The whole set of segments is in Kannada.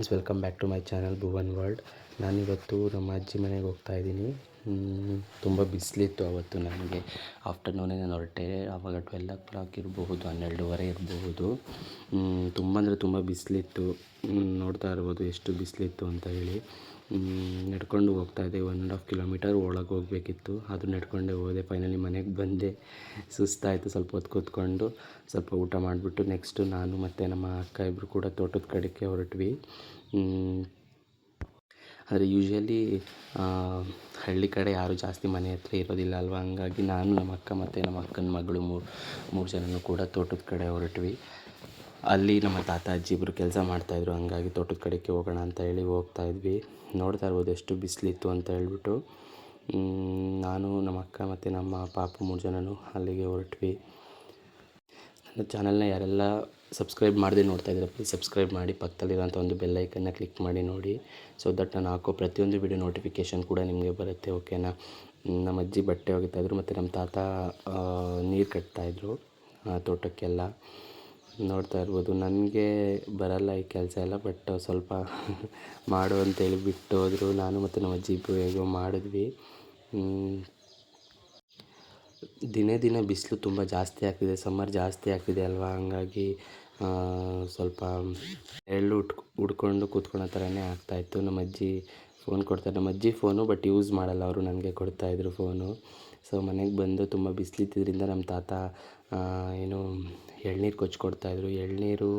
Friends, welcome back to my channel Bhuvan world. ನಾನಿವತ್ತು ನಮ್ಮ ಅಜ್ಜಿ ಮನೆಗೆ ಹೋಗ್ತಾ ಇದ್ದೀನಿ. ತುಂಬ ಬಿಸಿಲಿತ್ತು ಅವತ್ತು. ನನಗೆ ಆಫ್ಟರ್ನೂನೇ ನಾನು ಹೊರಟೆ. ಆವಾಗ 12 ಇರಬಹುದು, 12:30 ಇರಬಹುದು. ತುಂಬ ಅಂದರೆ ತುಂಬ ಬಿಸಿಲಿತ್ತು. ನೋಡ್ತಾ ಇರ್ಬೋದು ಎಷ್ಟು ಬಿಸಿಲಿತ್ತು ಅಂತ ಹೇಳಿ. ನಡ್ಕೊಂಡು ಹೋಗ್ತಾಯಿದ್ದೆ. 1.5 ಕಿಲೋಮೀಟರ್ ಒಳಗೆ ಹೋಗಬೇಕಿತ್ತು. ಅದು ನಡ್ಕೊಂಡೇ ಹೋದೆ. ಫೈನಲಿ ಮನೆಗೆ ಬಂದೆ. ಸುಸ್ತಾಯಿತು. ಸ್ವಲ್ಪ ಹೊತ್ತು ಕೂತ್ಕೊಂಡು ಸ್ವಲ್ಪ ಊಟ ಮಾಡಿಬಿಟ್ಟು ನೆಕ್ಸ್ಟು ನಾನು ಮತ್ತು ನಮ್ಮ ಅಕ್ಕ ಇಬ್ಬರು ಕೂಡ ತೋಟದ ಕಡೆಗೆ ಹೊರಟ್ವಿ. ಆದರೆ ಯೂಶ್ವಲಿ ಹಳ್ಳಿ ಕಡೆ ಯಾರು ಜಾಸ್ತಿ ಮನೆ ಹತ್ರ ಇರೋದಿಲ್ಲ ಅಲ್ವಾ. ಹಂಗಾಗಿ ನಾನು, ನಮ್ಮ ಅಕ್ಕ ಮತ್ತು ನಮ್ಮ ಅಕ್ಕನ ಮಗಳು ಮೂರು ಜನನೂ ಕೂಡ ತೋಟದ ಕಡೆ ಹೊರಟ್ವಿ. ಅಲ್ಲಿ ನಮ್ಮ ತಾತ ಅಜ್ಜಿ ಇಬ್ಬರು ಕೆಲಸ ಮಾಡ್ತಾಯಿದ್ರು. ಹಂಗಾಗಿ ತೋಟದ ಕಡೆಗೆ ಹೋಗೋಣ ಅಂತ ಹೇಳಿ ಹೋಗ್ತಾಯಿದ್ವಿ. ನೋಡ್ತಾ ಇರ್ಬೋದು ಎಷ್ಟು ಬಿಸಿಲಿತ್ತು ಅಂತ ಹೇಳ್ಬಿಟ್ಟು. ನಾನು, ನಮ್ಮ ಅಕ್ಕ ಮತ್ತು ನಮ್ಮ ಪಾಪು 3 ಜನನೂ ಅಲ್ಲಿಗೆ ಹೊರಟ್ವಿ. ನನ್ನ ಚಾನಲ್ನ ಯಾರೆಲ್ಲ ಸಬ್ಸ್ಕ್ರೈಬ್ ಮಾಡದೆ ನೋಡ್ತಾ ಇದ್ದಾರೆ, ಪ್ಲೀಸ್ ಸಬ್ಸ್ಕ್ರೈಬ್ ಮಾಡಿ. ಪಕ್ಕದಲ್ಲಿರೋಂಥ ಒಂದು ಬೆಲ್ಲೈಕನ್ನ ಕ್ಲಿಕ್ ಮಾಡಿ ನೋಡಿ. ಸೊ ದಟ್ ನಾನು ಹಾಕೋ ಪ್ರತಿಯೊಂದು ವಿಡಿಯೋ ನೋಟಿಫಿಕೇಷನ್ ಕೂಡ ನಿಮಗೆ ಬರುತ್ತೆ. ಓಕೆನಾ. ನಮ್ಮ ಅಜ್ಜಿ ಬಟ್ಟೆ ಒಗಿತಾಯಿದ್ರು ಮತ್ತು ನಮ್ಮ ತಾತ ನೀರು ಕಟ್ತಾಯಿದ್ರು ತೋಟಕ್ಕೆಲ್ಲ. ನೋಡ್ತಾ ಇರ್ಬೋದು. ನನಗೆ ಬರಲ್ಲ ಈ ಕೆಲಸ ಎಲ್ಲ, ಬಟ್ ಸ್ವಲ್ಪ ಮಾಡು ಅಂತೇಳಿ ಬಿಟ್ಟು ಹೋದರು. ನಾನು ಮತ್ತು ನಮ್ಮ ಅಜ್ಜಿ ಇಬ್ಬರು ಹೇಗೋ ಮಾಡಿದ್ವಿ. ದಿನೇ ದಿನೇ ಬಿಸಿಲು ತುಂಬ ಜಾಸ್ತಿ ಆಗ್ತಿದೆ. ಸಮ್ಮರ್ ಜಾಸ್ತಿ ಆಗ್ತಿದೆ ಅಲ್ವಾ. ಹಂಗಾಗಿ ಸ್ವಲ್ಪ ಎಳ್ಳು ಉಡ್ಕೊಂಡು ಕೂತ್ಕೊಳ್ಳೋ ಥರನೇ ಆಗ್ತಾಯಿತ್ತು. ನಮ್ಮ ಅಜ್ಜಿ ಫೋನ್ ಕೊಡ್ತಾರೆ. ನಮ್ಮ ಅಜ್ಜಿ ಫೋನು ಬಟ್ ಯೂಸ್ ಮಾಡಲ್ಲ ಅವರು, ನನಗೆ ಕೊಡ್ತಾಯಿದ್ರು ಫೋನು. ಸೊ ಮನೆಗೆ ಬಂದು ತುಂಬ ಬಿಸಿಲಿದ್ದರಿಂದ ನಮ್ಮ ತಾತ ಏನು ಎಳ್ನೀರು ಕೊಚ್ಕೊಡ್ತಾಯಿದ್ರು. ಎಳ್ನೀರು,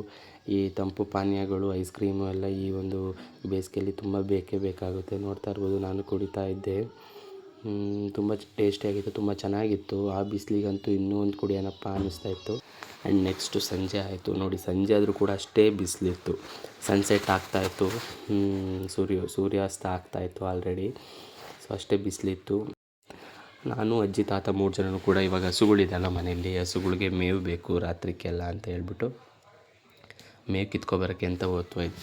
ಈ ತಂಪು ಪಾನೀಯಗಳು, ಐಸ್ ಕ್ರೀಮು ಎಲ್ಲ ಈ ಒಂದು ಬೇಸಿಗೆಯಲ್ಲಿ ತುಂಬ ಬೇಕೇ ಬೇಕಾಗುತ್ತೆ. ನೋಡ್ತಾ ಇರ್ಬೋದು. ನಾನು ಕುಡಿತಾ ಇದ್ದೆ. ತುಂಬ ಟೇಸ್ಟಿಯಾಗಿತ್ತು, ತುಂಬ ಚೆನ್ನಾಗಿತ್ತು. ಆ ಬಿಸಿಲಿಗಂತೂ ಇನ್ನೂ ಒಂದು ಕುಡಿಯೋಣಪ್ಪ ಅನ್ನಿಸ್ತಾಯಿತ್ತು. ಆ್ಯಂಡ್ ನೆಕ್ಸ್ಟು ಸಂಜೆ ಆಯಿತು ನೋಡಿ. ಸಂಜೆ ಆದರೂ ಕೂಡ ಅಷ್ಟೇ ಬಿಸಿಲಿತ್ತು. ಸನ್ಸೆಟ್ ಆಗ್ತಾಯಿತ್ತು, ಸೂರ್ಯಾಸ್ತ ಆಗ್ತಾಯಿತ್ತು ಆಲ್ರೆಡಿ. ಸೊ ಅಷ್ಟೇ ಬಿಸಿಲಿತ್ತು. ನಾನು, ಅಜ್ಜಿ, ತಾತ 3 ಜನನೂ ಕೂಡ ಇವಾಗ ಹಸುಗಳಿದೆಯಲ್ಲ ಮನೆಯಲ್ಲಿ, ಹಸುಗಳಿಗೆ ಮೇವು ಬೇಕು ರಾತ್ರಿಗೆಲ್ಲ ಅಂತ ಹೇಳ್ಬಿಟ್ಟು ಮೇವು ಕಿತ್ಕೊಬರೋಕ್ಕೆ ಅಂತ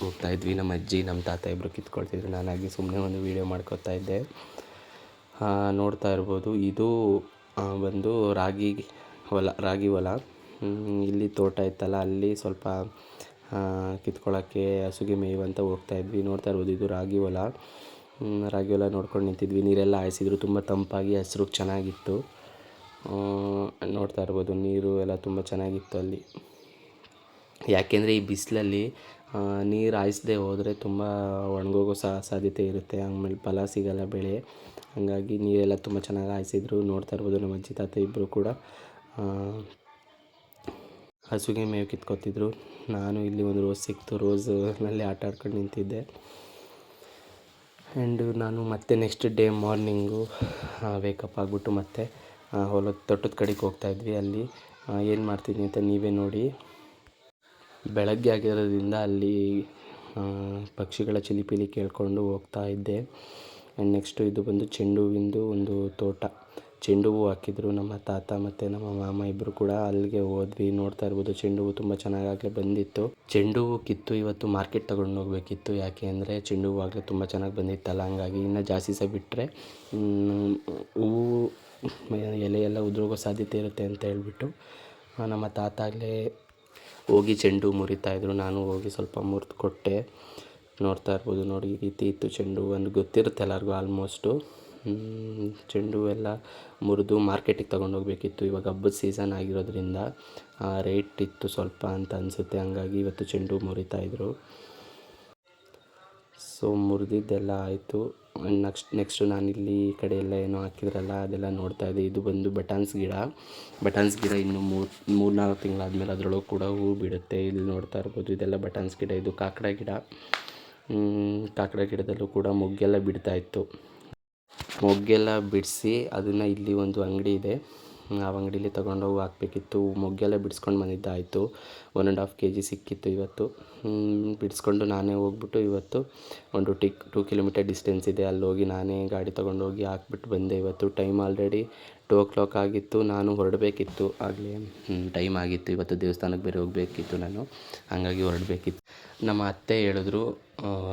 ಹೋಗ್ತಾಯಿದ್ವಿ. ನಮ್ಮ ಅಜ್ಜಿ, ನಮ್ಮ ತಾತ ಇಬ್ಬರು ಕಿತ್ಕೊಳ್ತಿದ್ರು. ನಾನಾಗಿ ಸುಮ್ಮನೆ ಒಂದು ವೀಡಿಯೋ ಮಾಡ್ಕೊತಾ ಇದ್ದೆ. ನೋಡ್ತಾ ಇರ್ಬೋದು. ಇದು ಬಂದು ರಾಗಿ ಹೊಲ. ಇಲ್ಲಿ ತೋಟ ಇತ್ತಲ್ಲ, ಅಲ್ಲಿ ಸ್ವಲ್ಪ ಕಿತ್ಕೊಳ್ಳೋಕ್ಕೆ ಹಸುಗೆ ಮೇವು ಅಂತ ಹೋಗ್ತಾಯಿದ್ವಿ. ನೋಡ್ತಾ ಇರ್ಬೋದು. ಇದು ರಾಗಿ ಹೊಲ ನೋಡ್ಕೊಂಡು ನಿಂತಿದ್ವಿ. ನೀರೆಲ್ಲ ಹಾಯಿಸಿದ್ರು. ತುಂಬ ತಂಪಾಗಿ ಹಸಿರು ಚೆನ್ನಾಗಿತ್ತು. ನೋಡ್ತಾ ಇರ್ಬೋದು. ನೀರು ಎಲ್ಲ ತುಂಬ ಚೆನ್ನಾಗಿತ್ತು ಅಲ್ಲಿ. ಯಾಕೆಂದರೆ ಈ ಬಿಸಿಲಲ್ಲಿ ನೀರು ಹಾಯಿಸದೆ ಹೋದರೆ ತುಂಬ ಒಣಗೋಗೋ ಸಾಧ್ಯತೆ ಇರುತ್ತೆ. ಆಮೇಲೆ ಫಲ ಸಿಗಲ್ಲ, ಬೆಳೆ. ಹಾಗಾಗಿ ನೀರೆಲ್ಲ ತುಂಬ ಚೆನ್ನಾಗಿ ಹಾಯಿಸಿದ್ರು. ನೋಡ್ತಾ ಇರ್ಬೋದು. ನಮ್ಮ ಅಜ್ಜಿ ತಾತ ಇಬ್ಬರು ಕೂಡ ಹಸುಗೆ ಮೇವು ಕಿತ್ಕೊತಿದ್ರು. ನಾನು ಇಲ್ಲಿ ಒಂದು ರೋಸ್ ಸಿಕ್ತು, ರೋಸ್ನಲ್ಲಿ ಆಟ ಆಡ್ಕೊಂಡು ನಿಂತಿದ್ದೆ. ಆ್ಯಂಡ್ ನಾನು ಮತ್ತೆ ನೆಕ್ಸ್ಟ್ ಡೇ ಮಾರ್ನಿಂಗು ವೇಕಪ್ ಆಗಿಬಿಟ್ಟು ಮತ್ತೆ ತೋಟದ ಕಡೆಗೆ ಹೋಗ್ತಾಯಿದ್ವಿ. ಅಲ್ಲಿ ಏನು ಮಾಡ್ತಿದ್ವಿ ಅಂತ ನೀವೇ ನೋಡಿ. ಬೆಳಗ್ಗೆ ಆಗಿರೋದ್ರಿಂದ ಅಲ್ಲಿ ಪಕ್ಷಿಗಳ ಚಿಲಿಪಿಲಿ ಕೇಳಿಕೊಂಡು ಹೋಗ್ತಾ ಇದ್ದೆ. ಆ್ಯಂಡ್ ನೆಕ್ಸ್ಟು ಇದು ಬಂದು ಚೆಂಡು ಹೂವಿಂದು ಒಂದು ತೋಟ. ಚೆಂಡು ಹೂವು ಹಾಕಿದ್ರು ನಮ್ಮ ತಾತ ಮತ್ತು ನಮ್ಮ ಮಾಮ ಇಬ್ಬರು ಕೂಡ. ಅಲ್ಲಿಗೆ ಹೋದ್ವಿ. ನೋಡ್ತಾ ಇರ್ಬೋದು. ಚೆಂಡು ಹೂವು ತುಂಬ ಚೆನ್ನಾಗಾಗಲೇ ಬಂದಿತ್ತು. ಚೆಂಡು ಹೂವು ಕಿತ್ತು ಇವತ್ತು ಮಾರ್ಕೆಟ್ ತೊಗೊಂಡು ಹೋಗಬೇಕಿತ್ತು. ಯಾಕೆ ಅಂದರೆ ಚೆಂಡು ಹೂವು ಆಗಲೇ ತುಂಬ ಚೆನ್ನಾಗಿ ಬಂದಿತ್ತಲ್ಲ. ಹಂಗಾಗಿ ಇನ್ನೂ ಜಾಸ್ತಿ ಸಹ ಬಿಟ್ಟರೆ ಹೂವು ಎಲೆ ಎಲ್ಲ ಉದುರೋಗೋ ಸಾಧ್ಯತೆ ಇರುತ್ತೆ ಅಂತ ಹೇಳ್ಬಿಟ್ಟು ನಮ್ಮ ತಾತ ಆಗಲೇ ಹೋಗಿ ಚೆಂಡು ಹೂವು ಮುರಿತಾಯಿದ್ರು. ನಾನು ಹೋಗಿ ಸ್ವಲ್ಪ ಮುರಿದು ಕೊಟ್ಟೆ. ನೋಡ್ತಾ ಇರ್ಬೋದು. ನೋಡಿ, ಈ ರೀತಿ ಇತ್ತು ಚೆಂಡು ಹೂವು. ಒಂದು ಗೊತ್ತಿರುತ್ತೆ ಎಲ್ಲರಿಗೂ ಆಲ್ಮೋಸ್ಟು. ಚೆಂಡು ಹೂವೆಲ್ಲ ಮುರಿದು ಮಾರ್ಕೆಟಿಗೆ ತೊಗೊಂಡೋಗ್ಬೇಕಿತ್ತು. ಇವಾಗ ಹಬ್ಬದ ಸೀಸನ್ ಆಗಿರೋದ್ರಿಂದ ರೇಟ್ ಇತ್ತು ಸ್ವಲ್ಪ ಅಂತ ಅನಿಸುತ್ತೆ. ಹಂಗಾಗಿ ಇವತ್ತು ಚೆಂಡು ಹೂವು ಮುರಿತಾಯಿದ್ರು. ಸೊ ಮುರಿದಿದ್ದೆಲ್ಲ ಆಯಿತು. ನೆಕ್ಸ್ಟು ನಾನಿಲ್ಲಿ ಈ ಕಡೆ ಎಲ್ಲ ಏನೋ ಹಾಕಿದ್ರಲ್ಲ ಅದೆಲ್ಲ ನೋಡ್ತಾಯಿದ್ದೆ. ಇದು ಬಂದು ಬಟಾನ್ಸ್ ಗಿಡ ಇನ್ನೂ 3-4 ತಿಂಗಳಾದಮೇಲೆ ಅದರೊಳಗೆ ಕೂಡ ಹೂವು ಬಿಡುತ್ತೆ. ಇಲ್ಲಿ ನೋಡ್ತಾ ಇರ್ಬೋದು. ಇದೆಲ್ಲ ಬಟಾನ್ಸ್ ಗಿಡ. ಇದು ಕಾಕಡ ಗಿಡದಲ್ಲೂ ಕೂಡ ಮೊಗ್ಗೆಲ್ಲ ಬಿಡ್ತಾಯಿತ್ತು. ಮೊಗ್ಗೆಲ್ಲ ಬಿಡಿಸಿ ಅದನ್ನು ಇಲ್ಲಿ ಒಂದು ಅಂಗಡಿ ಇದೆ, ಆ ಅಂಗಡೀಲಿ ತೊಗೊಂಡೋಗಿ ಹಾಕಬೇಕಿತ್ತು. ಮೊಗ್ಗೆಲ್ಲ ಬಿಡಿಸ್ಕೊಂಡು ಬಂದಿದ್ದಾಯಿತು. 1.5 kg ಸಿಕ್ಕಿತ್ತು ಇವತ್ತು. ಬಿಡಿಸ್ಕೊಂಡು ನಾನೇ ಹೋಗ್ಬಿಟ್ಟು ಇವತ್ತು ಒಂದು 2 ಕಿಲೋಮೀಟರ್ ಡಿಸ್ಟೆನ್ಸ್ ಇದೆ, ಅಲ್ಲಿ ಹೋಗಿ ನಾನೇ ಗಾಡಿ ತೊಗೊಂಡೋಗಿ ಹಾಕ್ಬಿಟ್ಟು ಬಂದೆ. ಇವತ್ತು ಟೈಮ್ ಆಲ್ರೆಡಿ 2 o'clock ಆಗಿತ್ತು. ನಾನು ಹೊರಡಬೇಕಿತ್ತು, ಆಗಲೇ ಟೈಮ್ ಆಗಿತ್ತು. ಇವತ್ತು ದೇವಸ್ಥಾನಕ್ಕೆ ಬೇರೆ ಹೋಗಬೇಕಿತ್ತು ನಾನು, ಹಾಗಾಗಿ ಹೊರಡಬೇಕಿತ್ತು. ನಮ್ಮ ಅತ್ತೆ ಹೇಳಿದ್ರು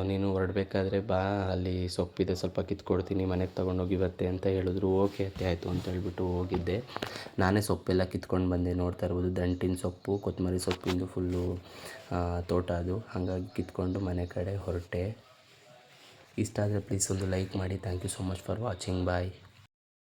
ನೀನು ಹೊರಡ್ಬೇಕಾದ್ರೆ ಬಾ, ಅಲ್ಲಿ ಸೊಪ್ಪಿದೆ ಸ್ವಲ್ಪ ಕಿತ್ಕೊಡ್ತೀನಿ, ಮನೆಗೆ ತೊಗೊಂಡೋಗಿ ಇವತ್ತೆ ಅಂತ ಹೇಳಿದ್ರು. ಓಕೆ ಅತ್ತೆ ಆಯಿತು ಅಂತ ಹೇಳ್ಬಿಟ್ಟು ಹೋಗಿದ್ದೆ. ನಾನೇ ಸೊಪ್ಪೆಲ್ಲ ಕಿತ್ಕೊಂಡು ಬಂದೆ. ನೋಡ್ತಾ ಇರ್ಬೋದು, ದಂಟಿನ ಸೊಪ್ಪು, ಕೊತ್ತಂಬರಿ ಸೊಪ್ಪಿಂದು ಫುಲ್ಲು ತೋಟ ಅದು. ಹಾಗಾಗಿ ಕಿತ್ಕೊಂಡು ಮನೆ ಕಡೆ ಹೊರಟೆ. ಇಷ್ಟ ಆದರೆ ಪ್ಲೀಸ್ ಒಂದು ಲೈಕ್ ಮಾಡಿ. Thank you so much for watching. Bye.